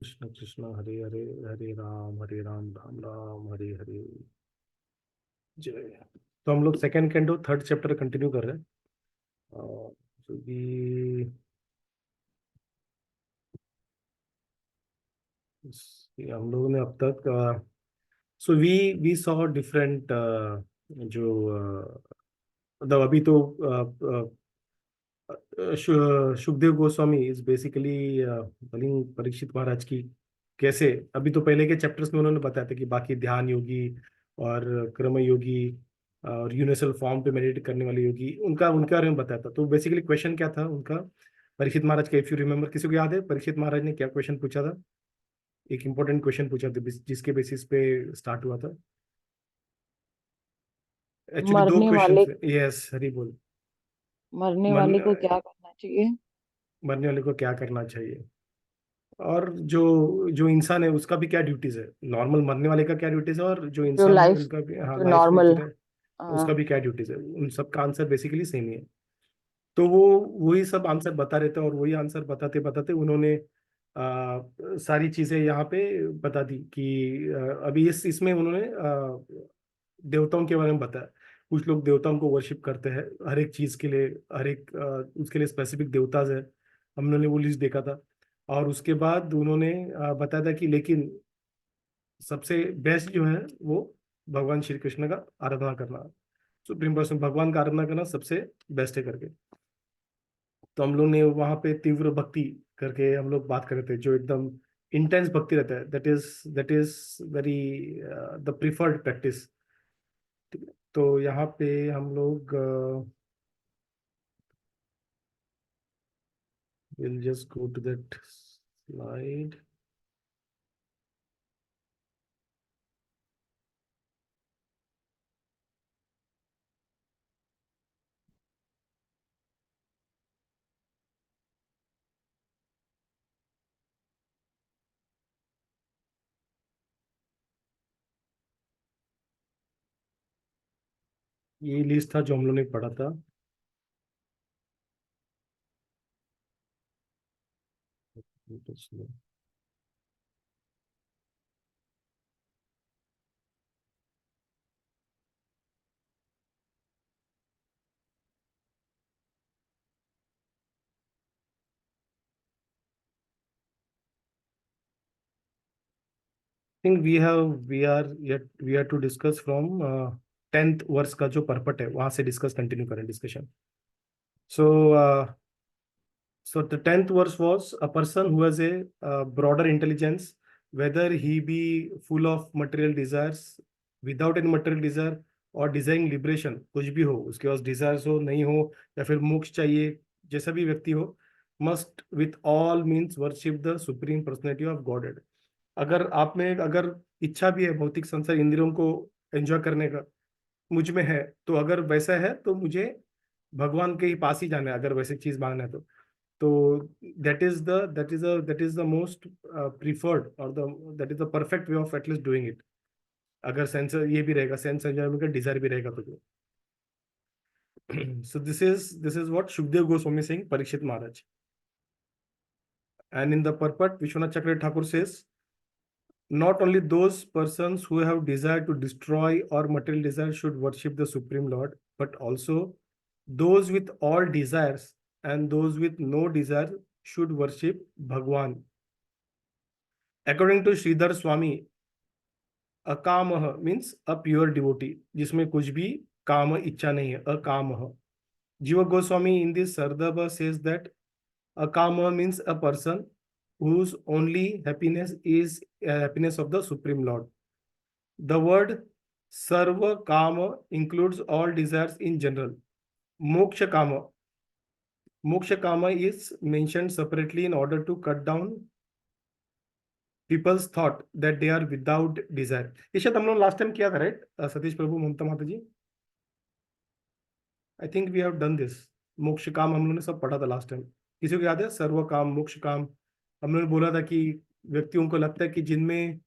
कृष्ण कृष्ण हरे हरे, हरे राम राम राम हरे हरे। जय। तो हम लोग second canto third chapter continue कर रहे हैं। तो भी हम लोगों ने अब तक so we we saw different जो मतलब अभी तो Sukhdev Goswami is basically telling Parikshit Maharaj की कैसे। अभी तो पहले के चैप्टर्स में उन्होंने बताया था कि बाकी ध्यान योगी और कर्म योगी और यूनिवर्सल फॉर्म पे मेडिटेट करने वाले योगी उनका उनके बारे में बताया था। तो बेसिकली क्वेश्चन क्या था उनका, परीक्षित महाराज का, इफ यू रिमेम्बर, किसी को याद है परीक्षित महाराज ने क्या क्वेश्चन पूछा था? एक इंपॉर्टेंट क्वेश्चन पूछा था जिसके बेसिस पे स्टार्ट हुआ था। एक्चुअली दो मरने क्वेश्चन वाले थे। यस, हरी बोल। मरने मन वाले को क्या करना चाहिए? मरने वाले को क्या करना चाहिए, और जो जो इंसान है उसका भी क्या ड्यूटीज है, नॉर्मल मरने वाले का क्या ड्यूटीज है, और जो जो इंसान है लाइफ उनका भी, हाँ, जो लाइफ में नॉर्मल। जीता है उसका भी क्या ड्यूटीज है, उन सब का आंसर बेसिकली सेम ही है। तो वो वही सब आंसर बता रहे थे, और वही आंसर बताते बताते उन्होंने सारी चीजें यहाँ पे बता दी कि अभी इस इसमें उन्होंने देवताओं के बारे में बताया। कुछ लोग देवताओं को वर्शिप करते हैं हर एक चीज के लिए, हर एक उसके लिए स्पेसिफिक देवताज है। हमने वो लिस्ट देखा था। और उसके बाद उन्होंने बताया था कि लेकिन सबसे बेस्ट जो है वो भगवान श्री कृष्ण का आराधना करना, सुप्रीम पर्सन भगवान का आराधना करना सबसे बेस्ट है करके। तो हम लोग ने वहाँ पे तीव्र भक्ति करके हम लोग बात कर रहे थे, जो एकदम इंटेंस भक्ति रहता है, that is very the preferred practice. तो यहाँ पे हम लोग will just go to that slide. ये लिस्ट था जो हम लोग ने पढ़ा था। Think we are to discuss from 10th verse का जो परपट है वहां से डिस्कस कंटिन्यू करें discussion. So so the 10th verse was a person who has a broader intelligence, whether he be full of material desires, without any material desire, और डिजाइरिंग liberation, कुछ भी हो उसके पास डिजायर्स हो नहीं हो, या फिर मोक्ष चाहिए, जैसा भी व्यक्ति हो, must with all means worship the supreme personality of godhead. अगर आप में अगर इच्छा भी है भौतिक संसार इंद्रियों को एंजॉय करने का, मुझ में है, तो अगर वैसा है तो मुझे भगवान के ही पास ही जाना है, अगर वैसे चीज मांगना है तो that is the most preferred, और the that is the perfect way of at least doing it. अगर सेंस ये भी रहेगा, सेंस एंजॉयमेंट का डिजायर भी रहेगा तो so this is what Sukhdev Goswami Singh Parikshit Maharaj. And in the purport Vishwanath Chakra Thakur says, not only those persons who have desire to destroy or material desire should worship the supreme lord, but also those with all desires and those with no desire should worship Bhagwan. According to Sridhar Swami, akam means a pure devotee, जिसमें कुछ भी काम इच्छा नहीं है, अकाम। Jiva Goswami in this सरदब says that akam means a person whose only happiness is happiness of the supreme lord. The word sarva kama includes all desires in general. Moksha kama, moksha kama is mentioned separately in order to cut down people's thought that they are without desire. ये शायद हम लोग last time किया था, right Satish Prabhu, Mamata Mata ji? I think we have done this. मोक्ष काम हम लोगों ने सब पढ़ा था लास्ट टाइम। किसी को याद है? सर्व काम मोक्ष काम। हम लोगों ने बोला था कि व्यक्तियों को लगता है कि जिनमें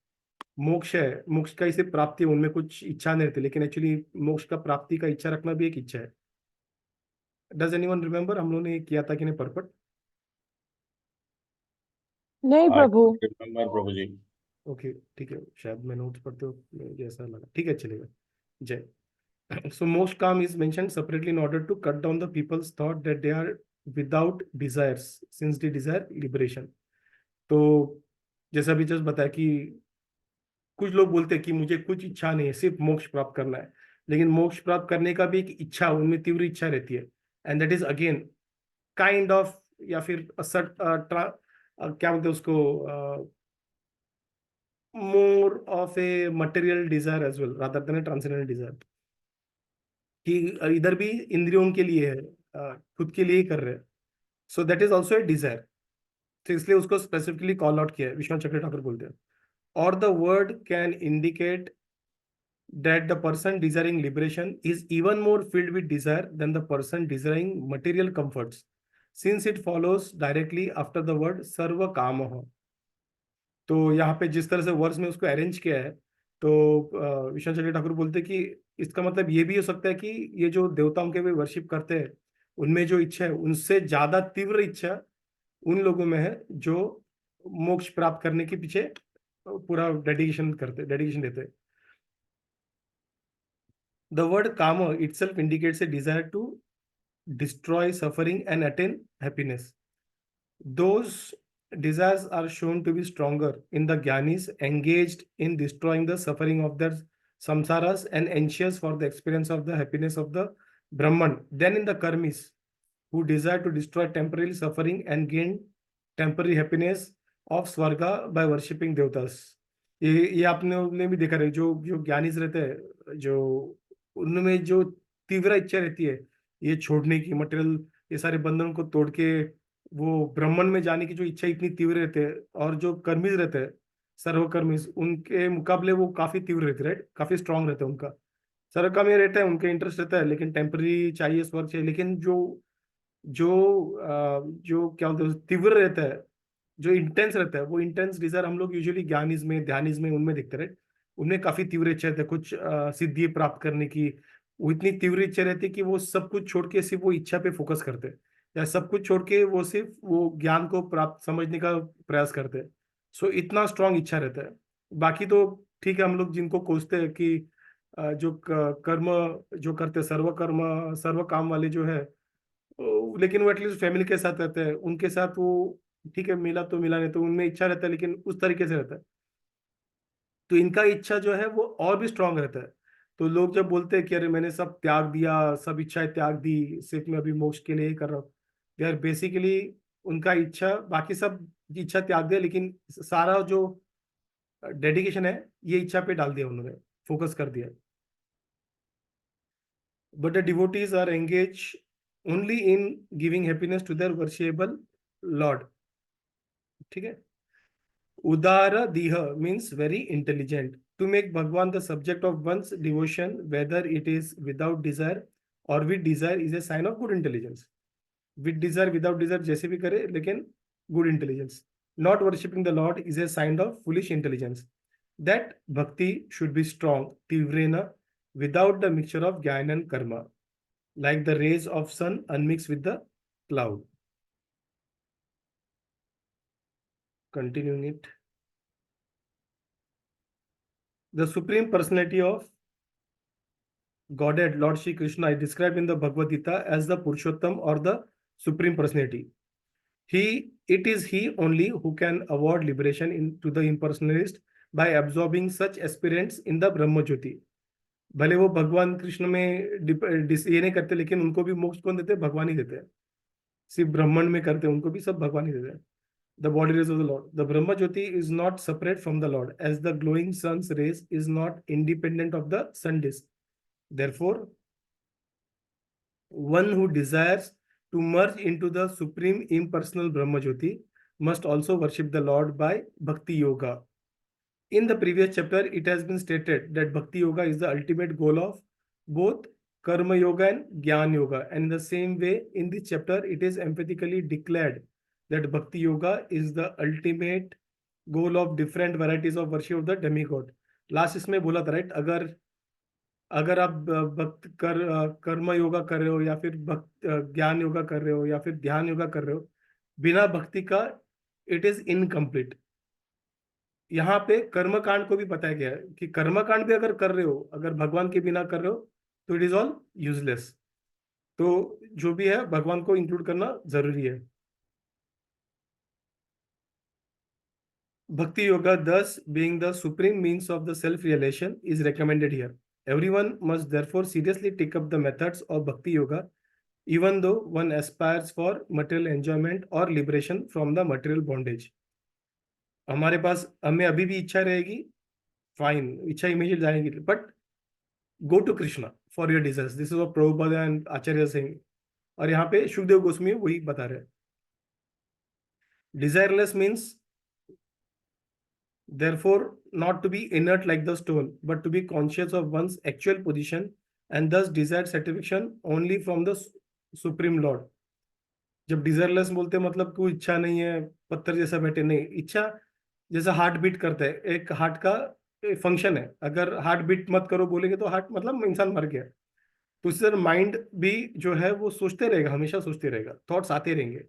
मोक्ष है, मोक्ष का इसे प्राप्ति है, उनमें कुछ इच्छा नहीं रहती, लेकिन एक्चुअली मोक्ष का प्राप्ति का इच्छा रखना भी एक इच्छा है। डज एनीवन रिमेम्बर हम लोगों ने किया था कि नहीं पर्पट? नहीं आई प्रभु। रिमेम्बर प्रभु जी। ओके ठीक है, शायद मैं नोट्स पढ़ते हो मुझे ऐसा लगा, ठीक है चलेगा। जय। So most calm is mentioned separately in order to cut down the people's thought that they are without desires since they desire liberation. तो जैसा अभी जस्ट बताया कि कुछ लोग बोलते हैं कि मुझे कुछ इच्छा नहीं है, सिर्फ मोक्ष प्राप्त करना है, लेकिन मोक्ष प्राप्त करने का भी एक इच्छा, उनमें तीव्र इच्छा रहती है, and that is again kind of, या फिर क्या बोलते हैं उसको, more of a material desire as well rather than a transcendental desire, कि इधर भी इंद्रियों के लिए है, खुद के लिए ही कर रहे हैं, so that is also a Dzire. तो इसलिए उसको स्पेसिफिकली कॉल आउट किया है, विश्वनाथ चक्र ठाकुर बोलते हैं। और the word can indicate that the person desiring liberation is even more filled with desire than the person desiring material comforts, since it follows directly after the word सर्व कामः। तो यहाँ पे जिस तरह से वर्ड्स में उसको अरेंज किया है, तो विश्वनाथ चक्र ठाकुर बोलते हैं कि इसका मतलब ये भी हो सकता है कि ये जो देवताओं के वे वर्शिप करते हैं, उनमें जो इच्छा है उनसे ज्यादा तीव्र इच्छा उन लोगों में है जो मोक्ष प्राप्त करने के पीछे पूरा डेडिकेशन देते हैं। The word kama itself indicates a desire to destroy suffering and attain happiness. Those desires are shown to be stronger in the jnanis engaged in destroying the suffering of their samsaras and anxious for the experience of the happiness of the Brahman than in the karmis who desire to destroy temporary suffering and gain temporary happiness of स्वर्गा by worshipping देवतास। ये आपने भी देखा रहे, जो जो ज्ञानीज रहते हैं, जो उनमें जो तीव्र इच्छा रहती है ये छोड़ने की, मटेरियल ये सारे बंधन को तोड़ के वो ब्रह्मन में जाने की जो इच्छा इतनी तीव्र रहते हैं, और जो कर्मीज रहते हैं सर्वकर्मीज उनके मुकाबले वो काफी तीव्र रहते हैं, राइट, काफी स्ट्रांग रहता है उनका। सर्वकामी रहता है, उनके इंटरेस्ट रहता है, लेकिन टेम्पररी चाहिए, स्वर्ग चाहिए, लेकिन जो जो जो क्या बोलते हैं तीव्र रहता है, जो इंटेंस रहता है, वो इंटेंस डिजायर हम लोग यूजुअली ज्ञानिज्म में, ध्यानिज्म में उनमें देखते रहे, उनमें काफी तीव्र इच्छा रहती है कुछ सिद्धि प्राप्त करने की। वो इतनी तीव्र इच्छा रहती है कि वो सब कुछ छोड़ के सिर्फ वो इच्छा पे फोकस करते हैं, या सब कुछ छोड़ के वो सिर्फ वो ज्ञान को प्राप्त समझने का प्रयास करते हैं। सो इतना स्ट्रांग इच्छा रहता है। बाकी तो ठीक है, हम लोग जिनको कोसते हैं कि जो कर्म जो करते हैं, सर्व कर्म सर्व काम वाले जो है, लेकिन वो एटलीस्ट फैमिली के साथ रहते हैं, उनके साथ वो ठीक है, मिला तो मिला, नहीं तो उनमें इच्छा रहता है, लेकिन उस तरीके से रहता है। तो इनका इच्छा जो है वो और भी स्ट्रांग रहता है। तो लोग जब बोलते हैं कि अरे मैंने सब त्याग दिया, सब इच्छाएं त्याग दी, सिर्फ मैं अभी मोक्ष के लिए ही कर रहा हूँ, यार बेसिकली उनका इच्छा, बाकी सब इच्छा त्याग दिया, लेकिन सारा जो डेडिकेशन है ये इच्छा पे डाल दिया उन्होंने, फोकस कर दिया। But the devotees are engage only in giving happiness to their worshipable lord. ठीक है। Udara Diha means very intelligent. To make Bhagwan the subject of one's devotion, whether it is without desire or with desire, is a sign of good intelligence. With desire, without desire, जैसे भी करे, लेकिन good intelligence. Not worshipping the Lord is a sign of foolish intelligence. That bhakti should be strong, tivrena, without the mixture of jnana and karma, like the rays of sun unmixed with the cloud. Continuing it. The Supreme Personality of Godhead, Lord Shri Krishna, is described in the Bhagavad Gita as the Purushottam or the Supreme Personality. It is He only who can award liberation to the impersonalist by absorbing such aspirants in the Brahma Jyoti. भले वो भगवान कृष्ण में ये नहीं करते, लेकिन उनको भी मोक्ष कौन देते हैं? भगवान ही देते हैं। सिर्फ ब्राह्मण में करते हैं, उनको भी सब भगवान ही देते हैं। The body rays of the Lord. The Brahma Jyoti is not separate from the Lord, as the glowing sun's rays is not independent of the sun disk. Therefore, one who desires to merge into the supreme impersonal Brahma Jyoti must also worship the Lord by Bhakti Yoga. In the previous chapter, it has been stated that Bhakti Yoga is the ultimate goal of both Karma Yoga and Jnana Yoga. And in the same way, in this chapter, it is emphatically declared that Bhakti Yoga is the ultimate goal of different varieties of worship of the demigod. Last इसमें बोला था, right, अगर आप कर्म योगा कर रहे हो, या फिर ज्ञान योगा कर रहे हो, या फिर ध्यान योगा कर रहे हो, बिना भक्ति का इट इज इनकम्प्लीट। यहाँ पे कर्मकांड को भी बताया गया है कि कर्मकांड भी अगर कर रहे हो, अगर भगवान के बिना कर रहे हो, तो इट इज ऑल यूजलेस। तो जो भी है भगवान को इंक्लूड करना जरूरी है। Bhakti Yoga, thus being the supreme means of the self-realization, is recommended here. Everyone must therefore seriously take up the methods of Bhakti Yoga, even though one aspires for material enjoyment or liberation from the material bondage. हमारे पास हमें अभी भी इच्छा रहेगी, fine, इच्छा immediate जाएगी, but go to Krishna for your desires. This is what Prabhupada and Acharya Singh, और यहाँ पे शुभदेव गोस्वामी वही बता रहे हैं। Desireless means therefore not to be inert like the stone, but to be conscious of one's actual position and thus desire satisfaction only from the supreme lord. जब desireless बोलते हैं मतलब कोई इच्छा नहीं है, पत्थर जैसा बैठे, नहीं, इच्छा जैसा हार्ट बीट करता है, एक हार्ट का फंक्शन है। अगर हार्ट बीट मत करो बोलेंगे तो हार्ट मतलब इंसान मर गया। तो इसी तरह माइंड भी जो है वो सोचते रहेगा, हमेशा सोचते रहेगा, थॉट्स आते रहेंगे,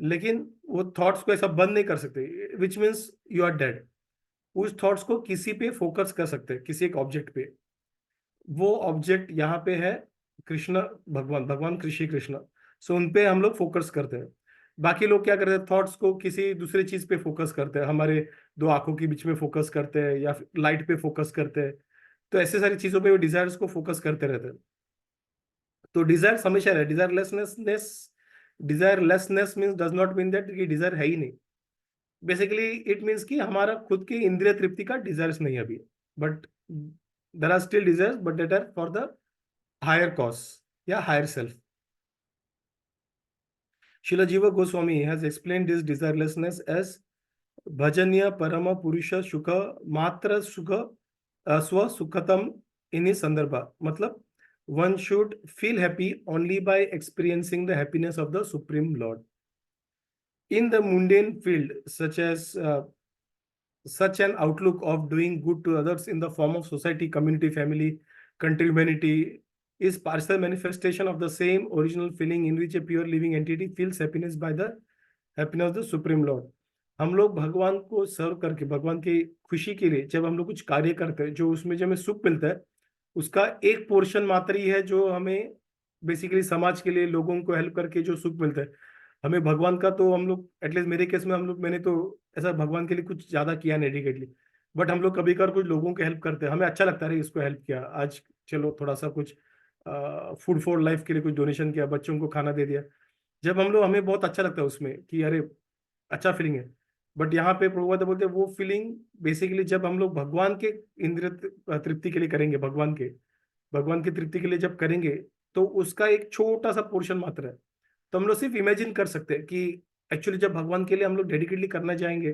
लेकिन वो थॉट्स को ऐसा बंद नहीं कर सकते, which means you are dead. उस थॉट्स को किसी पे फोकस कर सकते हैं, किसी एक ऑब्जेक्ट पे। वो ऑब्जेक्ट यहाँ पे है कृष्ण, भगवान, भगवान कृषि कृष्ण। सो उन पे हम लोग फोकस करते हैं। बाकी लोग क्या करते हैं, थॉट्स को किसी दूसरे चीज पे फोकस करते हैं, हमारे दो आंखों के बीच में फोकस करते हैं या लाइट पे फोकस करते हैं। तो ऐसे सारी चीजों पे वो डिजायर्स को फोकस करते रहते हैं। तो डिजायर हमेशा रहे, desirelessness means does not mean that कि डिजायर है ही नहीं। बेसिकली इट मीन्स कि हमारा खुद की इंद्रिय तृप्ति का डिजायर्स नहीं अभी, but there are still desires, but that are for the higher cause या higher self. Srila Jiva Goswami has explained this desirelessness as bhajanya parama purusha sukha matra sukha swa sukhatam in his sandarbha. मतलब one should feel happy only by experiencing the happiness of the Supreme Lord. In the mundane field, such an outlook of doing good to others in the form of society, community, family, country, humanity is partial manifestation of the same original feeling in which a pure living entity feels happiness by the happiness of the Supreme Lord. हम लोग भगवान को सर्व करके, भगवान की खुशी के लिए जब हम लोग कुछ कार्य करते हैं, जो उसमें जो हमें सुख मिलता है, उसका एक पोर्शन मात्र ही है जो हमें बेसिकली समाज के लिए, लोगों को हेल्प करके जो सुख मिलता है। हमें भगवान का तो हम लोग, एटलीस्ट मेरे केस में, हम लोग, मैंने तो ऐसा भगवान के लिए कुछ ज्यादा किया नहीं डेडिकेटली, बट हम लोग कभी कभार कुछ लोगों को हेल्प करते हैं, हमें अच्छा लगता है इसको हेल्प किया आज, चलो थोड़ा सा कुछ फूड फॉर लाइफ के लिए कुछ डोनेशन किया, बच्चों को खाना दे दिया। जब हम लोग, हमें बहुत अच्छा लगता है उसमें कि अरे अच्छा फीलिंग है। बट यहाँ पे प्रभुपाद बोलते हैं वो फीलिंग बेसिकली जब हम लोग भगवान के इंद्रिय तृप्ति के लिए करेंगे, भगवान की तृप्ति के लिए जब करेंगे, तो उसका एक छोटा सा पोर्शन मात्र है। तो हम लोग सिर्फ इमेजिन कर सकते हैं कि एक्चुअली जब भगवान के लिए हम लोग डेडिकेटली करना जाएंगे,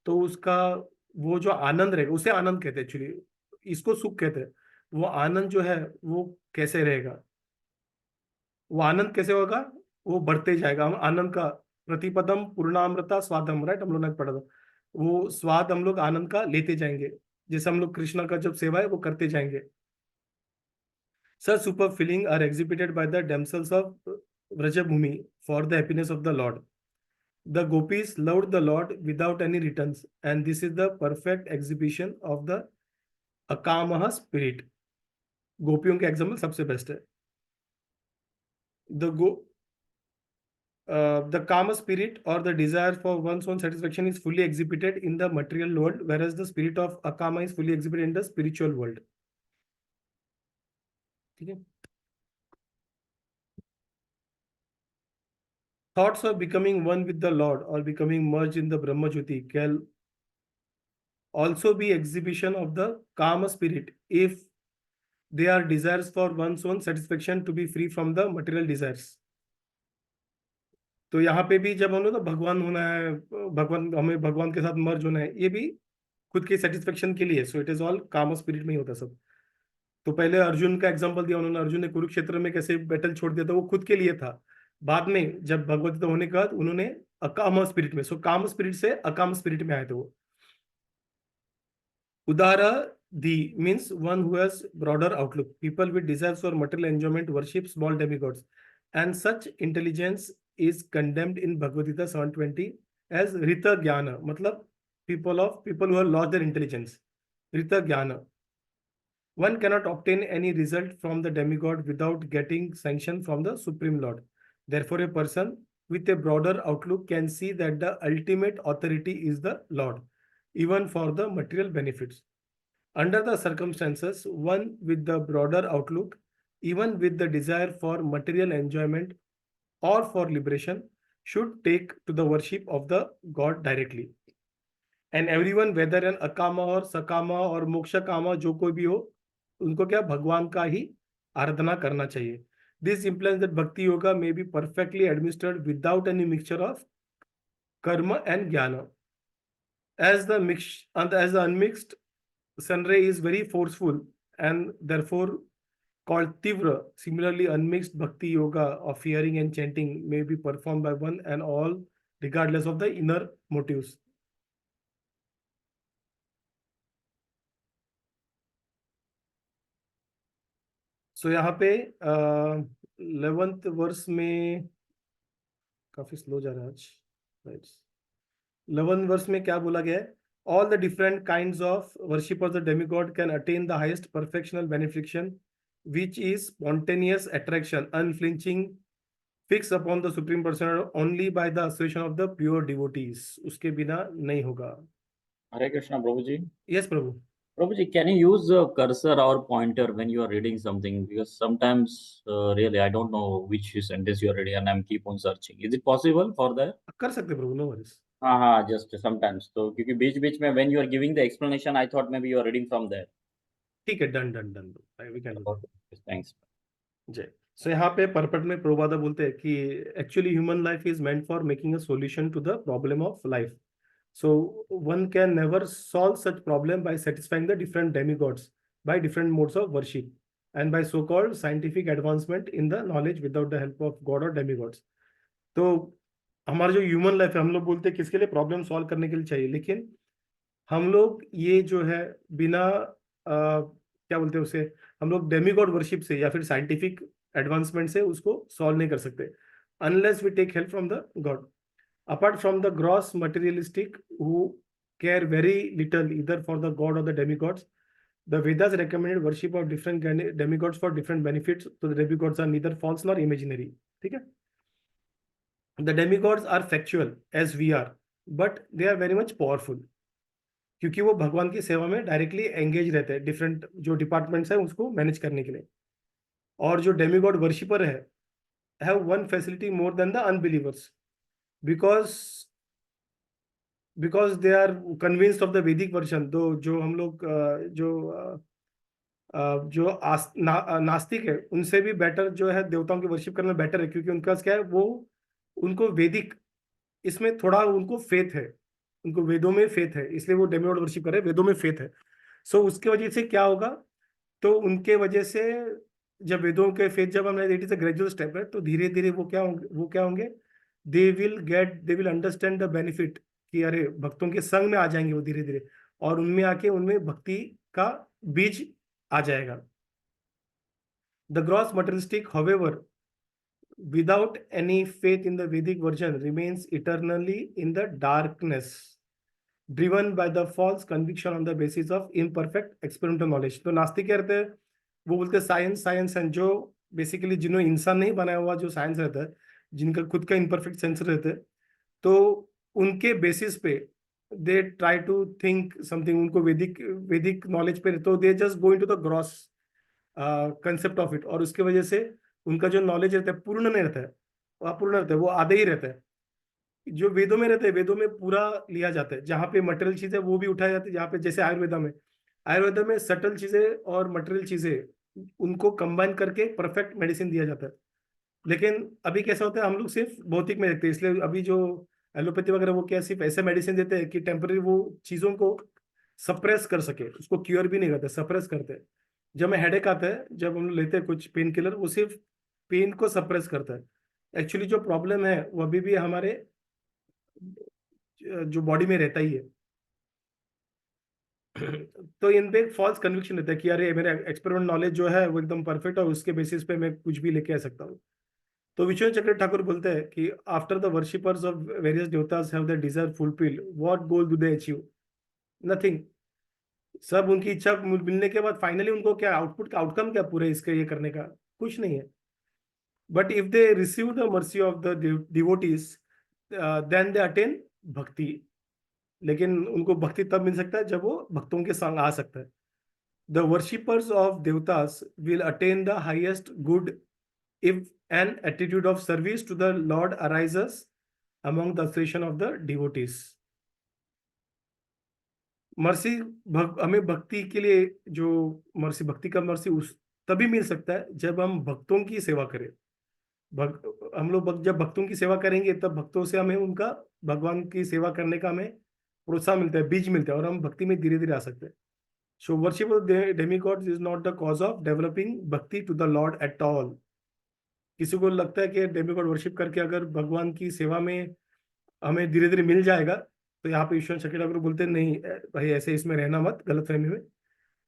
तो उसका वो जो आनंद रहेगा, उसे आनंद कहते हैं एक्चुअली, इसको सुख कहते हैं। वो आनंद जो है वो कैसे रहेगा, वो आनंद कैसे होगा, वो बढ़ते जाएगा। हम आनंद का प्रतिपदम पूर्णामृता स्वादम, राइट, हम लोग ने पढ़ा था, वो स्वाद हम लोग आनंद का लेते जाएंगे, जैसे हम लोग कृष्ण का जब सेवा है वो करते जाएंगे। Such super feeling are exhibited by the damsels of Vrajabhumi for the happiness of the Lord. The gopis loved the Lord without any returns, and this is the perfect exhibition of the akamaha spirit. गोपियों के example सबसे best है। The kama spirit or the desire for one's own satisfaction is fully exhibited in the material world, whereas the spirit of akama is fully exhibited in the spiritual world. ठीक है। Thoughts of becoming one with the Lord or becoming merged in the Brahma Jyoti can also be exhibition of the Kama spirit if they are desires for one's own satisfaction to be free from the material desires. तो यहाँ पे भी जब हम लोग भगवान होना है, भगवान, हमें भगवान के साथ मर्ज होना है, ये भी खुद के सेटिस्फेक्शन के लिए। सो इट इज ऑल कामा स्पिरिट में ही होता सब। तो पहले अर्जुन का एग्जांपल दिया उन्होंने, अर्जुन ने कुरुक्षेत्र में कैसे बैटल छोड़ दिया था, वो खुद के लिए था। बाद में जब भगवत गीता होने के बाद उन्होंने अकाम स्पिरिट में, सो काम स्पिरिट से अकाम स्पिरिट में आए थे वो। उदाहरा दी means one who has broader outlook, people with desires for material enjoyment worship small demigods and such intelligence is condemned in Bhagavad Gita 7:20 as Rita Jnana, मतलब people who have lost their intelligence. Rita Jnana. One cannot obtain any result from the demigod without getting sanction from the Supreme Lord. Therefore, a person with a broader outlook can see that the ultimate authority is the Lord, even for the material benefits. Under the circumstances, one with the broader outlook, even with the desire for material enjoyment or for liberation, should take to the worship of the God directly. And everyone whether an akama और सकामा और मोक्ष कामा जो कोई भी हो, उनको क्या भगवान का ही आराधना करना चाहिए. दिस implies that भक्ति yoga may be perfectly administered without any mixture of karma and jnana. As the unmixed sun ray is very forceful and therefore called tivra, similarly unmixed bhakti yoga of hearing and chanting may be performed by one and all regardless of the inner motives. सो यहाँ पे 11th verse में काफी slow जा रहा है आज. Right, 11th verse में क्या बोला गया है? All the different kinds of worship of the demigod can attain the highest perfectional benefaction, which is spontaneous attraction, unflinching, fixed upon the supreme person only by the association of the pure devotees. उसके बिना नहीं होगा. Hare Krishna, Prabhuji. Yes, Prabhu. Prabhuji, can you use a cursor or pointer when you are reading something? Because sometimes, really, I don't know which sentence you are reading and I'm keep on searching. Is it possible for that? कर सकते प्रभु, no worries. हाँ, just sometimes. तो क्योंकि बीच-बीच में when you are giving the explanation, I thought maybe you are reading from there. ठीक है, done. We can do that. Okay, thanks. जय. सो यहाँ पे परपट में प्रभुपादा बोलते हैं कि actually human life is meant for making a solution to the problem of life. So one can never solve such problem by satisfying the different demigods by different modes of worship and by so called scientific advancement in the knowledge without the help of God और demigods. तो हमारा जो human life है, हम लोग बोलते हैं किसके लिए? प्रॉब्लम सॉल्व करने के लिए चाहिए. लेकिन हम लोग ये जो है बिना क्या बोलते हैं उसे, हम लोग डेमीगॉड वर्शिप से या फिर साइंटिफिक एडवांसमेंट से उसको सॉल्व नहीं कर सकते unless we take help from the God. Apart from the gross materialistic who care very little either for the God और the demigods, the Vedas recommended worship of different demigods for different benefits. So the demigods are neither false nor imaginary. ठीक है? The demigods are factual as we are, but they are very much powerful. क्योंकि वो भगवान की सेवा में directly engage रहते हैं, डिफरेंट जो डिपार्टमेंट्स है उसको मैनेज करने के लिए. और जो डेमीगॉड वर्शिपर है have one facility more than the unbelievers, because they are convinced of the वैदिक वर्जन. दो जो हम लोग जो नास्तिक है उनसे भी बेटर जो है देवताओं की वर्शिप करना बेटर है, क्योंकि उनका क्या है, वो उनको वैदिक इसमें थोड़ा उनको फेथ है, उनको वेदों में फेथ है, इसलिए वो डेमीगॉड वर्शिप कर रहे हैं, वेदों में फेथ है. सो उसके वजह से क्या होगा, तो उनके वजह से जब वेदों के फेथ जब हमने it is a gradual step है, तो धीरे धीरे वो क्या होंगे, they will understand the benefit कि अरे भक्तों के संग में आ जाएंगे वो धीरे धीरे, और उनमें आके उनमें भक्ति का बीज आ जाएगा. The gross materialistic however without any faith in the Vedic version remains eternally in the darkness, driven by the false conviction on the basis of imperfect experimental knowledge. तो नास्तिक क्या रहते हैं, वो बोलते हैं साइंस एंड जो बेसिकली जिन्होंने इंसान नहीं बनाया हुआ जो साइंस रहता है, जिनका खुद का इम्परफेक्ट सेंस रहता है, तो उनके बेसिस पे they try to think something, उनको वैदिक नॉलेज पे, तो they just go into the gross concept of it, और उसके वजह से उनका जो नॉलेज रहता है पूर्ण नहीं रहता है, अपूर्ण रहता है, वो आधे ही रहता है. जो वेदों में रहते हैं, वेदों में पूरा लिया जाता है, जहाँ पे मटेरियल चीजें वो भी उठाई जाती है, जहाँ पे जैसे आयुर्वेदा में सटल चीजें और मटेरियल चीजें उनको कंबाइन करके परफेक्ट मेडिसिन दिया जाता है. लेकिन अभी कैसा होता है, हम लोग सिर्फ भौतिक में देखते हैं, इसलिए अभी जो एलोपैथी वगैरह वो क्या सिर्फ ऐसे मेडिसिन देते हैं कि टेम्पररी वो चीजों को सप्रेस कर सके, उसको क्योर भी नहीं करते, सप्रेस करते हैं. जब हमें हेडेक आता है, जब हम लेते हैं कुछ पेन किलर, वो सिर्फ पेन को सप्रेस करता है. एक्चुअली जो प्रॉब्लम है वो अभी भी हमारे जो बॉडी में रहता ही है. तो इन पे फॉल्स कन्विक्शन रहता है कि अरे मेरा एक्सपेरिमेंट नॉलेज जो है वो एकदम परफेक्ट है, उसके बेसिस पे मैं कुछ भी लेके आ सकता हूँ. तो विश्वनाथ चक्रवर्ती ठाकुर बोलते हैं कि after the worshippers of various देवतास have the desire fulfil, what goal do they achieve? Nothing. सब उनकी इच्छा मिलने के बाद फाइनली उनको क्या आउटपुट का आउटकम क्या पूरे इसके ये करने का? कुछ नहीं है। But if they receive the mercy of the devotees then they attain bhakti. लेकिन उनको भक्ति तब मिल सकता है जब वो भक्तों के संग आ सकता है। The worshippers of देवतास will attain the highest good if an attitude of service to the Lord arises among the association of the devotees. Mercy हमें भक्ति के लिए जो मर्सी, भक्ति का मर्सी उस तभी मिल सकता है जब हम भक्तों की सेवा करें। हम लोग जब भक्तों की सेवा करेंगे तब भक्तों से हमें उनका भगवान की सेवा करने का हमें प्रोत्साहन मिलता है, बीज मिलता है, और हम भक्ति में धीरे धीरे आ सकते हैं। So worship of demigods is not the cause of developing bhakti to the lord at all. किसी को लगता है कि डेमीगॉड वर्शिप करके अगर भगवान की सेवा में हमें धीरे धीरे मिल जाएगा, तो यहाँ पे विश्वनाथ चक्रवर्ती ठाकुर बोलते नहीं भाई, ऐसे इसमें रहना मत, गलतफहमी में।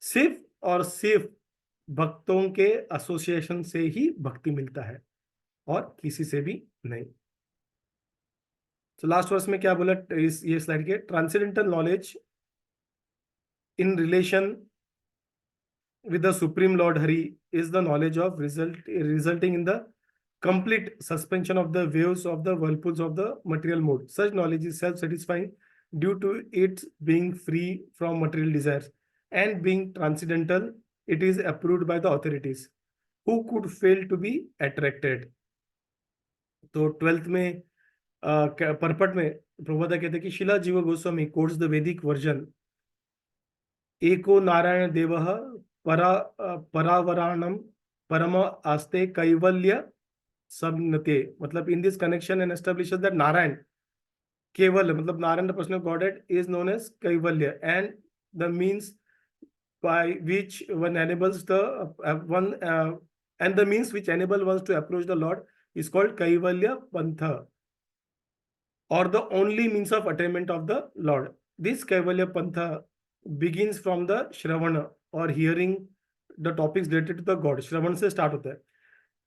सिर्फ और सिर्फ भक्तों के एसोसिएशन से ही भक्ति मिलता है और किसी से भी नहीं। तो लास्ट वर्स में क्या बोला इस ये स्लाइड के, transcendental knowledge in relation with the Supreme Lord Hari is the knowledge of resulting in the complete suspension of the waves of the whirlpools of the material mode. Such knowledge is self-satisfying due to its being free from material desires and being transcendental. It is approved by the authorities. Who could fail to be attracted? तो 12th में purport में प्रभुपाद कहते हैं कि Srila Jiva Goswami quotes the वैदिक version, एको नारायण देवः परावराणम परम आस्ते कैवल्य सबनते। मतलब in this connection and establishes that Narayan केवल, मतलब Narayan the person of Godhead is known as kaivalya, and the means by which one enables the one and the means which enable ones to approach the Lord is called Kaivalya Pantha, or the only means of attainment of the Lord. This Kaivalya Pantha begins from the Shravana or hearing the topics related to the God. Shravan से start होता है,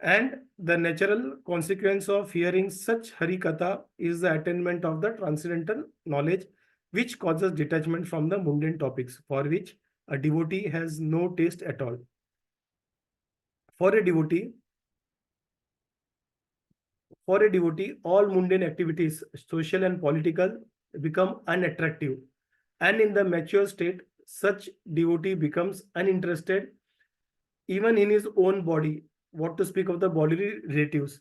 and the natural consequence of hearing such Hari Katha is the attainment of the transcendental knowledge, which causes detachment from the mundane topics for which a devotee has no taste at all. For a devotee, all mundane activities, social and political, become unattractive, and in the mature state, such devotee becomes uninterested even in his own body. What to speak of the bodily relatives?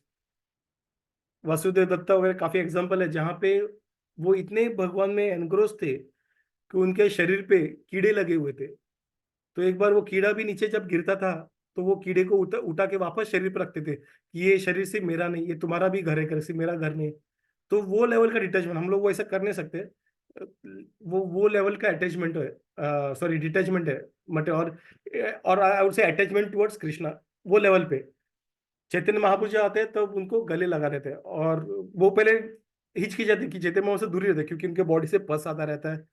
Vasudev Dutta वगैरह काफी example है जहां पे वो इतने भगवान में engross थे कि उनके शरीर पे कीड़े लगे हुए थे। तो एक बार वो कीड़ा भी नीचे जब गिरता था तो वो कीड़े को उठा के वापस शरीर पर रखते थे कि ये शरीर सिर्फ मेरा नहीं, ये तुम्हारा भी घर है, सिर्फ मेरा घर नहीं। तो वो लेवल का डिटैचमेंट, हम लोग वो ऐसा कर नहीं सकते। वो लेवल का अटैचमेंट है, सॉरी डिटैचमेंट है मटे, और I would say attachment towards Krishna. वो लेवल पे चैतन्य महाप्रभु जो आते हैं तब उनको गले लगा देते हैं, और वो पहले हिचकिचाते कि चैतन्य महाप्रभु से दूर ही रहते क्योंकि उनके बॉडी से पस आता रहता है।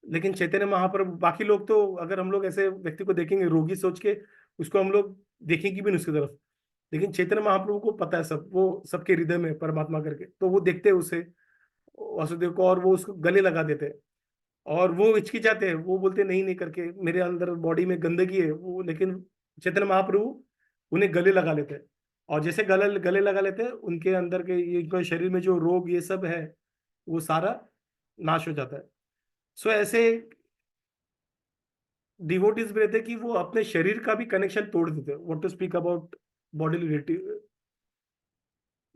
लेकिन चैतन्य महाप्रभु, बाकी लोग तो अगर हम लोग ऐसे व्यक्ति को देखेंगे रोगी सोच के, उसको हम लोग देखेंगे भी नहीं उसकी तरफ, लेकिन चैतन्य महाप्रभु को पता है सब, वो सबके हृदय में परमात्मा करके, तो वो देखते हैं उसे वासुदेव को और वो उसको गले लगा देते हैं, और वो हिचकिचाते हैं, वो बोलते नहीं नहीं करके मेरे अंदर बॉडी में गंदगी है वो, लेकिन चैतन्य महाप्रभु उन्हें गले लगा लेते हैं, और जैसे गले लगा लेते हैं उनके अंदर के ये शरीर में जो रोग ये सब है वो सारा नाश हो जाता है। सो ऐसे डिवोटीज भी रहते कि वो अपने शरीर का भी कनेक्शन तोड़ देते हैं। What to speak about body relative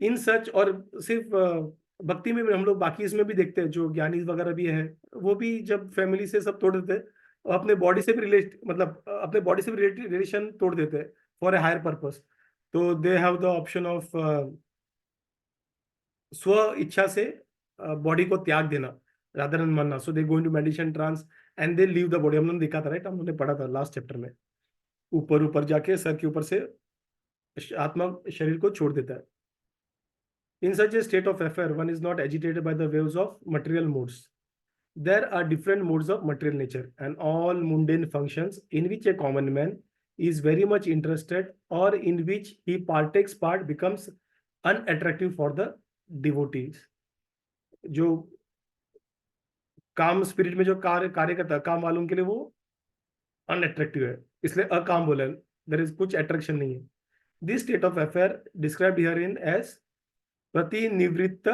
in such. और सिर्फ भक्ति में भी हम लोग बाकी इसमें भी देखते हैं, जो ज्ञानी वगैरह भी है वो भी जब फैमिली से सब तोड़ देते हैं, और अपने बॉडी से भी मतलब अपने बॉडी से भी रिलेशन तोड़ देते हैं फॉर ए हायर पर्पस। तो they have the option of स्व इच्छा से बॉडी को त्याग देना rather than manna. So they go into meditation trance and they leave the body. हमने देखा था, राइट, हमने पढ़ा था लास्ट चैप्टर में, ऊपर जाके सर के ऊपर से आत्मा शरीर को छोड़ देता है। In such a state of affair, one is not agitated by the waves of material modes. There are different modes of material nature, and all mundane functions in which a common man is very much interested or in which he takes part becomes unattractive for the devotees. जो काम spirit में जो कार्य करता है काम वालों के लिए वो अनअट्रैक्टिव है, इसलिए अकाम बोला, देयर इज कुछ अट्रैक्शन नहीं है। This state of affair described here in as प्रतिनिवृत्त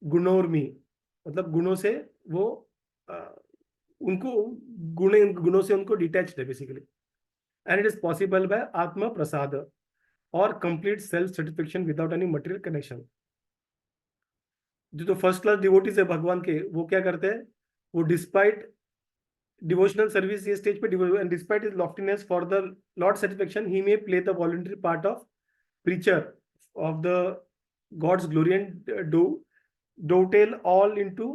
गुणोर्मी, मतलब गुणों से वो उनको गुणों से उनको डिटैच्ड है basically. And it is possible by आत्म प्रसाद और complete self satisfaction without any material connection. जो तो फर्स्ट क्लास डिवोटीज है भगवान के, वो क्या करते हैं, वो डिस्पाइट डिवोशनल सर्विस ये स्टेज पे and despite his लॉफ्टीनेस for the Lord satisfaction he may play the voluntary part of preacher of the God's glory and dovetail all into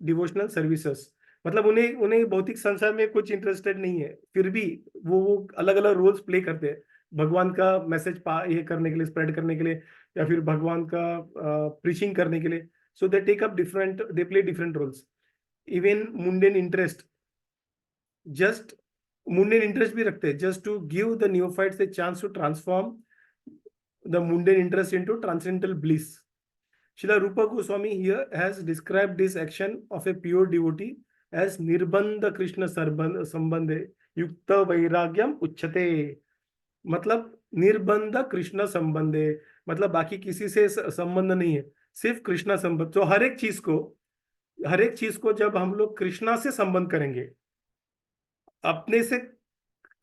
devotional services। मतलब उन्हें भौतिक संसार में कुछ इंटरेस्टेड नहीं है, फिर भी वो अलग अलग रोल्स प्ले करते हैं भगवान का मैसेज ये करने के लिए, स्प्रेड करने के लिए, या फिर भगवान का प्रीचिंग करने के लिए। So they take up different, they play different roles. Even mundane interest, just mundane interest भी रखते हैं, just to give the neophytes a chance to transform the mundane interest into transcendental bliss। Srila Rupa Goswami here has described this action of a pure devotee as nirbandha Krishna sambandhe yukta vairagyam uchyate। मतलब निर्बंध कृष्ण संबंधे, मतलब बाकी किसी से संबंध नहीं है, सिर्फ कृष्णा संबंध। तो हर एक चीज को जब हम लोग कृष्णा से संबंध करेंगे, अपने से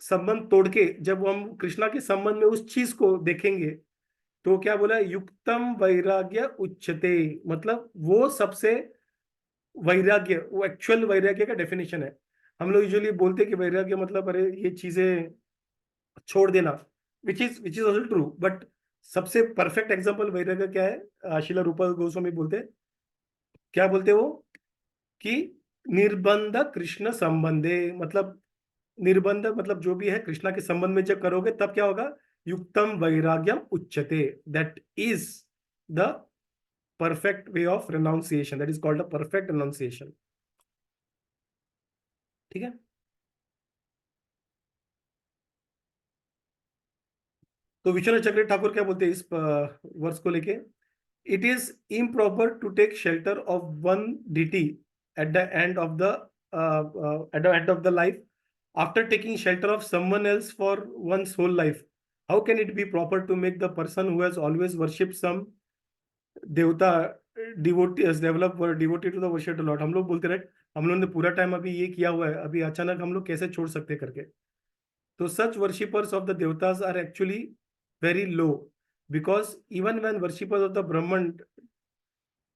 संबंध तोड़ के जब हम कृष्णा के संबंध में उस चीज को देखेंगे, तो क्या बोला, युक्तम वैराग्य उच्चते, मतलब वो सबसे वैराग्य, वो एक्चुअल वैराग्य का डेफिनेशन है। हम लोग यूजुअली बोलते हैं कि वैराग्य मतलब अरे ये चीजें छोड़ देना, which is also true, but सबसे परफेक्ट एग्जांपल वैराग्य क्या है, श्रीला रूपा गोस्वामी बोलते, क्या बोलते वो, कि निर्बंध कृष्ण संबंधे, मतलब निर्बंध मतलब जो भी है कृष्णा के संबंध में जब करोगे तब क्या होगा, युक्तम वैराग्यम उच्यते, that is the perfect way of renunciation, that is called a perfect renunciation। ठीक है। तो विश्वनाथ चक्र ठाकुर क्या बोलते हैं इस वर्ष को लेके, it is improper to take shelter of one deity at the end of the life after taking shelter of someone else for one's whole life। How can it be proper to make the person who has always worshipped some देवता devotee has developed devotee to the worship of Lord। हम लोग बोलते रहे हम लोगों ने पूरा time अभी ये किया हुआ है, अभी अचानक हम लोग कैसे छोड़ सकते करके। तो such worshippers of the devatas are actually very low, because even when worshippers of the Brahman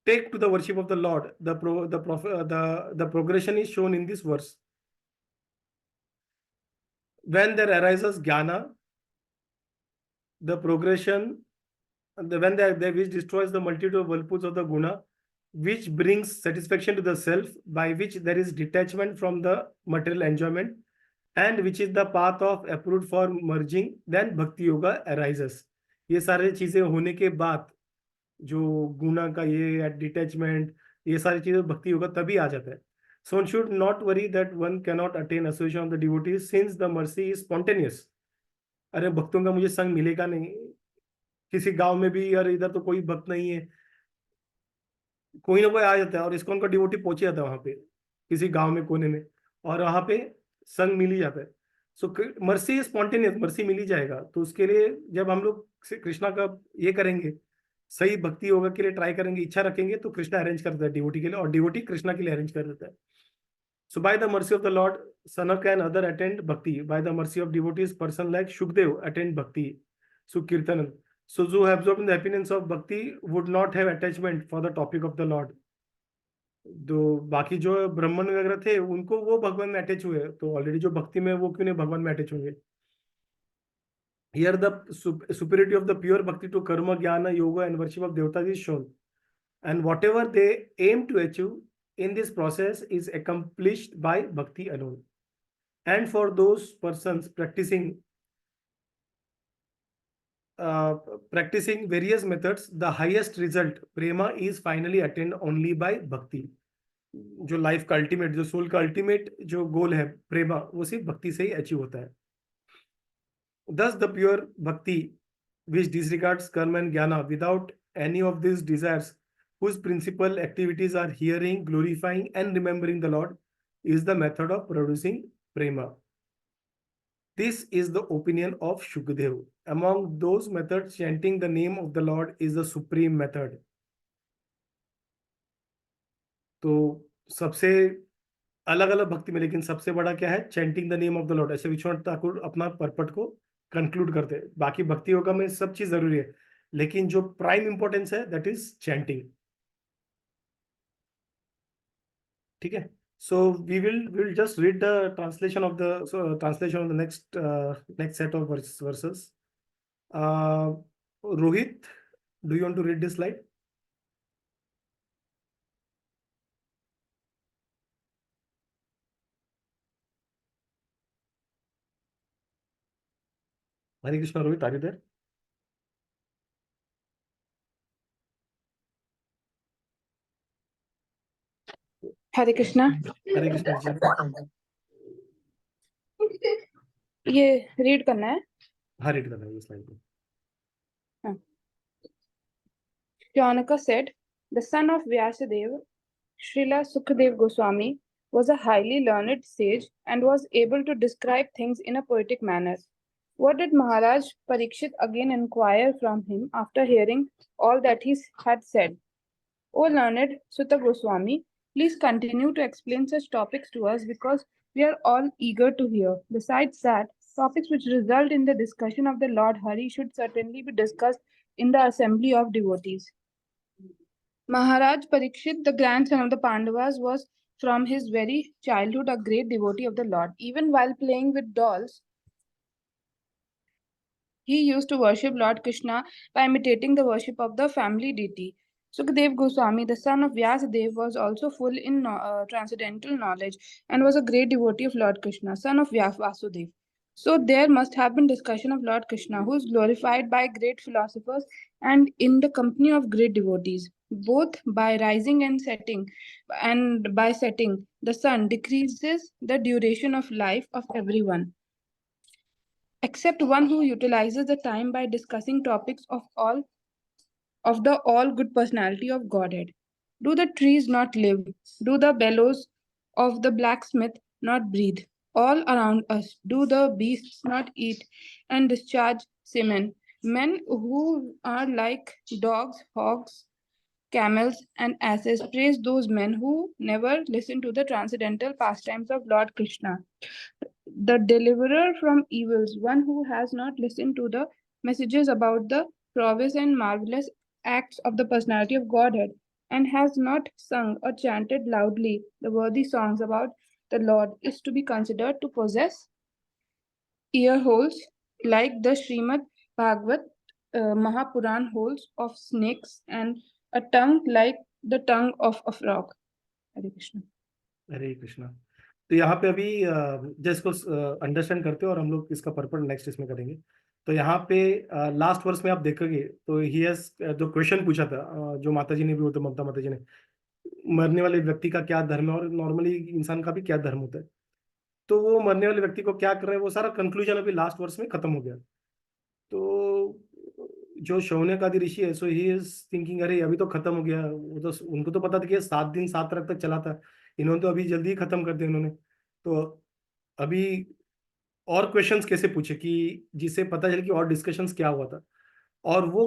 take to the worship of the Lord, the progression is shown in this verse। When there arises jnana, the progression, when there which destroys the multitude of whirlpools of the guna, which brings satisfaction to the self, by which there is detachment from the material enjoyment, and which is the path of approved for merging, then bhakti yoga arises। ये सारे चीजें होने के बाद जो गुना का ये detachment, ये सारी चीजें भक्ति योगा तभी आ जाता है। So one should not worry that one cannot attain association of the devotees since the mercy is spontaneous। अरे भक्तों का मुझे संग मिलेगा नहीं, किसी गांव में भी यार इधर तो कोई भक्त नहीं है, कोई ना कोई आ जाता है और इस्कॉन का डिवोटी पहुंच जाता है वहां पे किसी गांव में कोने में, और वहां पे संग मिल ही जाता है। सो मर्सी स्पॉन्टेनियस, मर्सी मिल ही जाएगा। तो उसके लिए जब हम लोग कृष्णा का ये करेंगे, सही भक्ति योगा के लिए ट्राई करेंगे, इच्छा रखेंगे, तो कृष्णा अरेंज कर देता है डिवोटी के लिए, और डिवोटी कृष्णा के लिए अरेंज कर देता है। So by the mercy of the lord Sanak and other attend bhakti, by the mercy of devotees person like Shukdev attend bhakti, sukirtan. So who absorbed in the happiness of bhakti would not have attachment for the topic of the Lord। तो बाकी जो ब्राह्मण वगैरह थे उनको वो भगवान में अटैच हुए, तो ऑलरेडी जो भक्ति में वो क्यों नहीं भगवान में अटैच होंगे। Here the superiority of the pure bhakti to karma, jnana, yoga and worship of devatas is shown, and whatever they aim to achieve in this process is accomplished by bhakti alone। And for those persons practicing various methods, the highest result prema is finally attained only by bhakti। जो life का ultimate, जो soul का ultimate जो गोल है प्रेमा, वो सिर्फ भक्ति से ही अचीव होता है। Thus the pure bhakti which disregards karma and jnana without any of these desires, whose principal activities are hearing, glorifying, and remembering the Lord, is the method of producing prema. This is the opinion of Shukdev. Among those methods, chanting the name of the Lord is the supreme method. तो सबसे अलग अलग भक्ति में, लेकिन सबसे बड़ा क्या है? Chanting the name of the Lord. ऐसे विश्वनाथ ठाकुर अपना परपट को कंक्लूड करते हैं। बाकी भक्ति योगा में सब चीज जरूरी है, लेकिन जो प्राइम इंपॉर्टेंस है दैट इज चैंटिंग। ठीक है, so we'll just read the translation of the next set of verses. Rohit, do you want to read this slide? Hare Krishna, Rohit, are you there? हरे कृष्णा। हरे कृष्णा जी। ये read करना है? हाँ, read करना है ये slide में। Shaunaka said, the son of Vyasadeva, Srila Sukadev Goswami, was a highly learned sage and was able to describe things in a poetic manner. What did Maharaj Parikshit again inquire from him after hearing all that he had said? O learned Sutta Goswami, please continue to explain such topics to us because we are all eager to hear. Besides that, topics which result in the discussion of the Lord Hari should certainly be discussed in the assembly of devotees. Maharaj Parikshit, the grandson of the Pandavas, was from his very childhood a great devotee of the Lord. Even while playing with dolls, he used to worship Lord Krishna by imitating the worship of the family deity. Sukadev Goswami, the son of Vyasadeva, was also full in transcendental knowledge and was a great devotee of Lord Krishna, son of Vasudeva. So there must have been discussion of Lord Krishna, who is glorified by great philosophers and in the company of great devotees. Both by rising and by setting, the sun decreases the duration of life of everyone, except one who utilizes the time by discussing topics of the all good personality of Godhead. Do the trees not live? Do the bellows of the blacksmith not breathe? All around us, do the beasts not eat and discharge semen? Men who are like dogs, hogs, camels, and asses praise those men who never listen to the transcendental pastimes of Lord Krishna, the deliverer from evils, one who has not listened to the messages about the prowess and marvelous acts of the personality of Godhead, and has not sung or chanted loudly the worthy songs about the Lord, is to be considered to possess ear holes like the Srimad Bhagavat Mahapuran holes of snakes and a tongue like the tongue of a frog. Hare Krishna. हरे कृष्णा। तो यहाँ पे अभी जिसको understand करते हो और हम लोग इसका पर्पल नेक्स्ट इसमें करेंगे। तो यहाँ पे लास्ट वर्स में आप देखोगे तो ही हैज जो क्वेश्चन पूछा था, जो माता जी ने भी, होता ममता माता जी ने, मरने वाले व्यक्ति का क्या धर्म है और नॉर्मली इंसान का भी क्या धर्म होता है। तो वो मरने वाले व्यक्ति को क्या कर रहे हैं, वो सारा कंक्लूजन अभी लास्ट वर्स में खत्म हो गया। तो जो शौनक आदि ऋषि है, सो ही इज थिंकिंग अरे अभी तो खत्म हो गया। वो तो उनको तो पता था कि 7 दिन 7 रात तक चला था, इन्होंने तो अभी जल्दी ही खत्म कर दिया इन्होंने। तो अभी और क्वेश्चंस कैसे पूछे कि जिससे पता चले कि और डिस्कशंस क्या हुआ था। और वो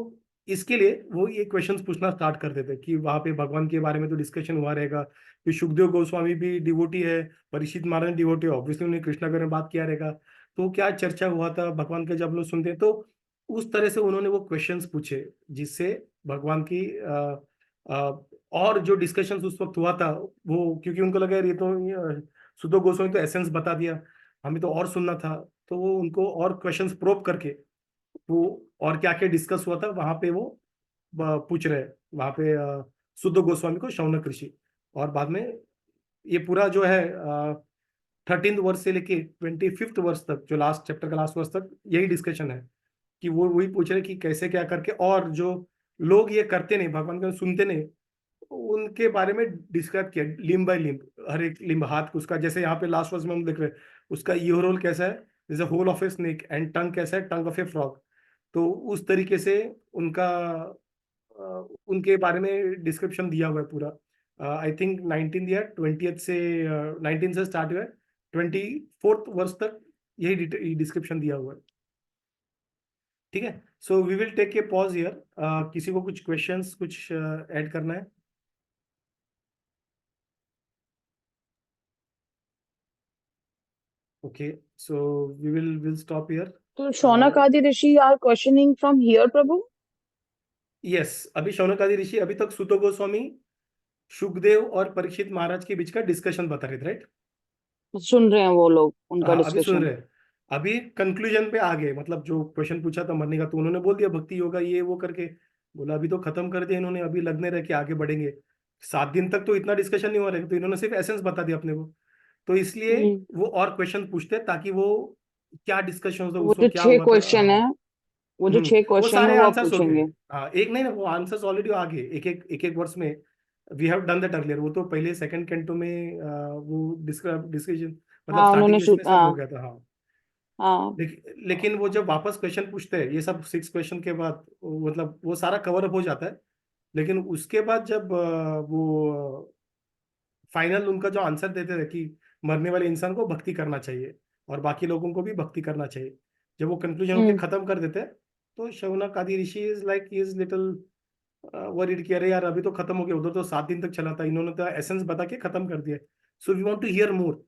इसके लिए वो ये क्वेश्चंस पूछना स्टार्ट कर देते कि वहां पे भगवान के बारे में तो डिस्कशन हुआ रहेगा, फिर सुखदेव गोस्वामी भी डिवोटी है, परीक्षित महाराज डिवोटी, ऑब्वियसली उन्हें कृष्णा के बारे में बात किया रहेगा। तो क्या चर्चा हुआ था भगवान के, जब लोग सुनते हैं तो उस तरह से उन्होंने वो क्वेश्चंस पूछे जिससे भगवान की और जो डिस्कशंस उस वक्त हुआ था वो, क्योंकि उनको लगा यार ये तो सुखदेव गोस्वामी तो एसेंस बता दिया, हमें तो और सुनना था। तो वो उनको और क्वेश्चंस प्रोब करके वो और क्या क्या डिस्कस हुआ था वहां पे वो पूछ रहे हैं वहां पे सुध गोस्वामी को, शौनक ऋषि। और बाद में ये पूरा जो है 13th वर्ष से लेके 25th वर्ष तक, जो लास्ट चैप्टर का लास्ट वर्ष तक यही डिस्कशन है कि वो वही पूछ रहे कि कैसे क्या करके, और जो लोग ये करते नहीं, भगवान को सुनते नहीं, उनके बारे में डिस्क्राइब किया लिम्ब बाय लिम्ब, हर एक लिम्ब हाथ उसका। जैसे यहाँ पे लास्ट वर्ष में हम देख रहे हैं उसका ईयर होल कैसा है, जैसे hole of a snake, and tongue कैसा है, टंग ऑफ ए फ्रॉग। तो उस तरीके से उनका उनके बारे में डिस्क्रिप्शन दिया हुआ है पूरा। आई थिंक 19 या 20 से 19 से स्टार्ट हुआ है, 24th वर्ष तक यही डिस्क्रिप्शन दिया हुआ है। ठीक है, so we will take a pause here. किसी को कुछ क्वेश्चंस कुछ ऐड करना है? Okay, so we'll stop here. So Shaunak Adi Rishi are questioning from here, Prabhu? Yes, अभी शौनक आदि ऋषि अभी तक सुतो गोस्वामी, शुकदेव और परीक्षित महाराज के बीच का डिस्कशन बता रहे थे, राइट? सुन रहे हैं वो लोग उनका हाँ, अभी सुन डिस्कशन। रहे हैं। अभी कंक्लूजन पे आ गए, मतलब जो क्वेश्चन पूछा था मरने का, तो उन्होंने बोल दिया भक्ति योगा ये वो करके, बोला अभी तो खत्म कर दिया इन्होंने, अभी लगने रहे कि आगे बढ़ेंगे। 7 दिन तक तो इतना डिस्कशन नहीं हो रहा है, तो इन्होंने सिर्फ एसेंस बता दिया अपने को, तो इसलिए वो और क्वेश्चन पूछते ताकि वो क्या डिस्कशन होता, वो उसको जो क्या 6 हुआ था। क्वेश्चन है, वो जो 6 वो क्वेश्चन है सारे वो आप आंसर्स हो गए। पूछेंगे। हाँ, एक नहीं ना, वो आंसर्स ऑलरेडी आ गए एक एक वर्ड्स में। We have done that earlier, वो तो पहले सेकंड कैंटो में वो डिस्कशन, मतलब हाँ स्टार्टिंग उन्होंने में सब हो हाँ गया था। हाँ, हाँ लेकिन वो जब वापस क्वेश्चन पूछते हैं, ये सब 6 क्वेश्चन के बाद, मतलब वो सारा कवर अप हो जाता है। लेकिन उसके बाद जब वो फाइनल उनका जो आंसर देते थे कि मरने वाले इंसान को भक्ति करना चाहिए और बाकी लोगों को भी भक्ति करना चाहिए, जब वो कंक्लूजन होके खत्म कर देते हैं, तो शौनक आदि ऋषि is like is little worried कि अरे यार अभी तो खत्म हो गया, उधर तो 7 दिन तक चला था, इन्होंने तो एसेंस बता के खत्म कर दिया, so we want to hear more.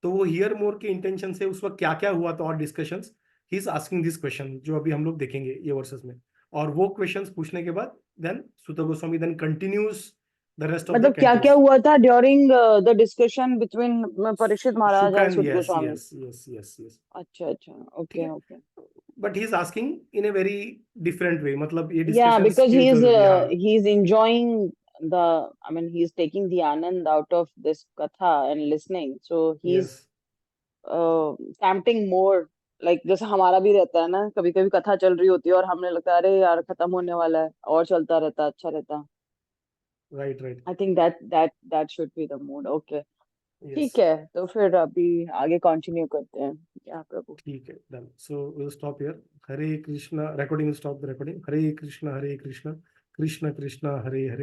तो वो हियर मोर के इंटेंशन से उस वक्त क्या क्या हुआ था और discussions, he is asking this question जो अभी हम लोग देखेंगे ये वर्सेस में। और वो क्वेश्चंस पूछने के बाद then Sut Goswami then continues the rest of the मतलब क्या क्या हुआ था during the discussion between Parikshit Maharaj and Shukan. Sut yes Goswami. Yes yes yes yes. अच्छा अच्छा, ठीक ओके है, okay. But he is asking in a very different way, मतलब ये Yeah, डिस्कशंस because चेंज होगी। हाँ, he's enjoying the, I mean, he's taking the anand out of this katha and listening. So he's yes tempting more. Like जैसे हमारा भी रहता है ना, कभी कभी कथा चल रही होती है और हमें लगता है अरे यार खत्म होने वाला है, और चलता रहता अच्छा रहता। Right right. I think that should be the mood. Okay, ठीक यस, है, तो फिर अभी आगे कंटिन्यू करते हैं क्या प्रभु। ठीक है, done. So will stop here. Hare Krishna, recording, stop the recording. Hare Krishna Krishna Krishna Hare Hare,